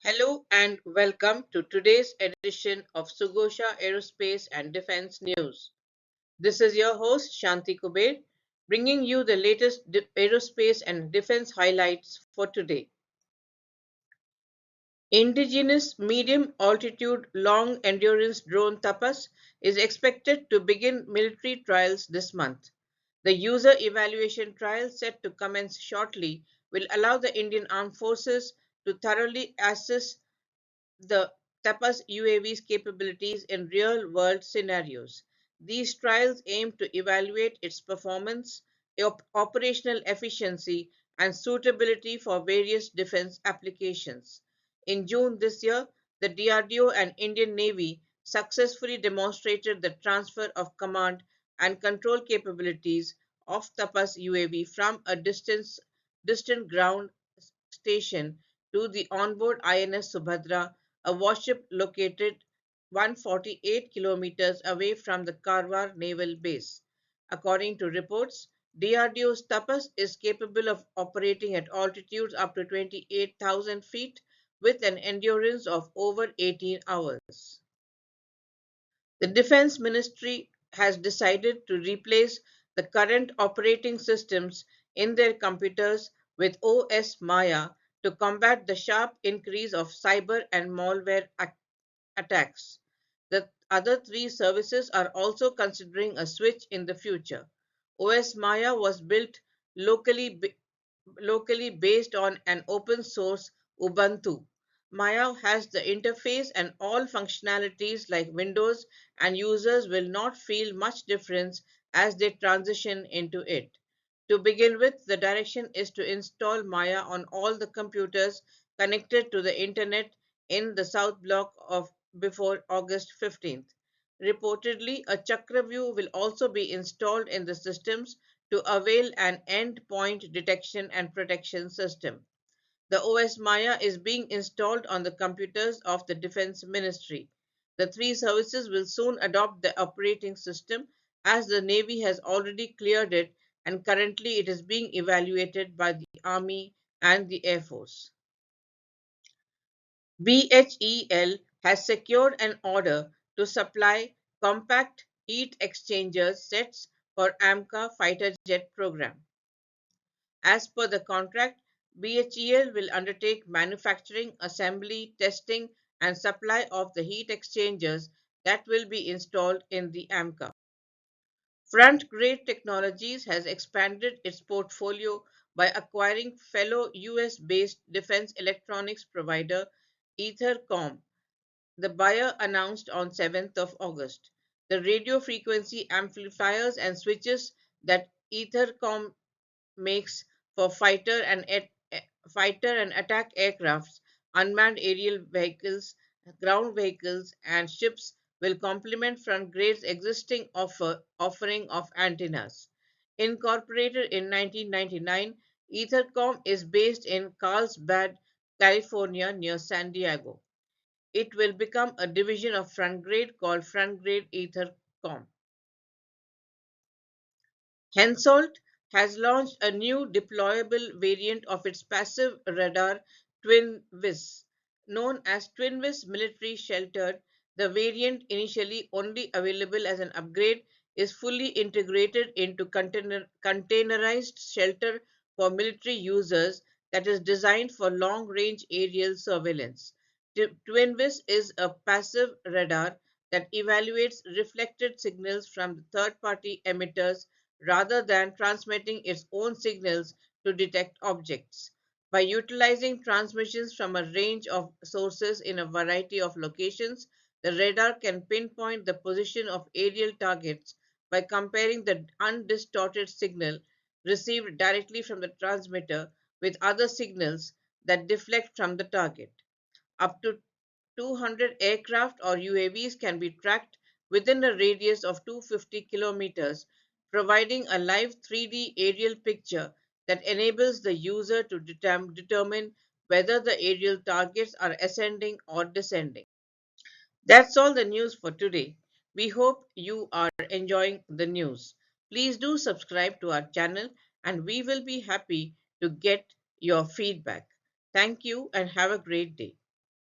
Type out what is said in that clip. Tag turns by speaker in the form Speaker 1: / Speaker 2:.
Speaker 1: Hello and welcome to today's edition of Sugosha Aerospace and Defense News. This is your host Shanti Kuber, bringing you the latest aerospace and defense highlights for today. Indigenous medium altitude long endurance drone Tapas is expected to begin military trials this month. The user evaluation trial set to commence shortly will allow the Indian Armed Forces to thoroughly assess the TAPAS UAV's capabilities in real-world scenarios. These trials aim to evaluate its performance, operational efficiency, and suitability for various defense applications. In June this year, the DRDO and Indian Navy successfully demonstrated the transfer of command and control capabilities of TAPAS UAV from a distant ground station to the onboard INS Subhadra, a warship located 148 kilometers away from the Karwar naval base. According to reports, DRDO's Tapas is capable of operating at altitudes up to 28,000 feet with an endurance of over 18 hours. The Defense Ministry has decided to replace the current operating systems in their computers with OS Maya to combat the sharp increase of cyber and malware attacks. The other three services are also considering a switch in the future. OS Maya was built locally locally based on an open source Ubuntu. Maya has the interface and all functionalities like Windows, and users will not feel much difference as they transition into it. To begin with, the direction is to install Maya on all the computers connected to the internet in the South Block of before August 15th. Reportedly, a Chakraview will also be installed in the systems to avail an endpoint detection and protection system. The OS Maya is being installed on the computers of the Defense Ministry. The three services will soon adopt the operating system as the Navy has already cleared it and currently it is being evaluated by the Army and the Air Force. BHEL has secured an order to supply compact heat exchanger sets for AMCA fighter jet program. As per the contract, BHEL will undertake manufacturing, assembly, testing, and supply of the heat exchangers that will be installed in the AMCA. Front Grade Technologies has expanded its portfolio by acquiring fellow US based defense electronics provider Ethercom. The buyer announced on 7th of August. The radio frequency amplifiers and switches that Ethercom makes for fighter and attack aircrafts, unmanned aerial vehicles, ground vehicles, and ships will complement Front Grade's existing offering of antennas. Incorporated in 1999, Ethercom is based in Carlsbad, California, near San Diego. It will become a division of Front Grade called Front Grade Ethercom. Hensoldt has launched a new deployable variant of its passive radar TwinVis. Known as TwinVis Military Sheltered, the variant, initially only available as an upgrade, is fully integrated into containerized shelter for military users that is designed for long-range aerial surveillance. TwinVis is a passive radar that evaluates reflected signals from the third-party emitters rather than transmitting its own signals to detect objects. By utilizing transmissions from a range of sources in a variety of locations, the radar can pinpoint the position of aerial targets by comparing the undistorted signal received directly from the transmitter with other signals that deflect from the target. Up to 200 aircraft or UAVs can be tracked within a radius of 250 kilometers, providing a live 3D aerial picture that enables the user to determine whether the aerial targets are ascending or descending. That's all the news for today. We hope you are enjoying the news. Please do subscribe to our channel and we will be happy to get your feedback. Thank you and have a great day.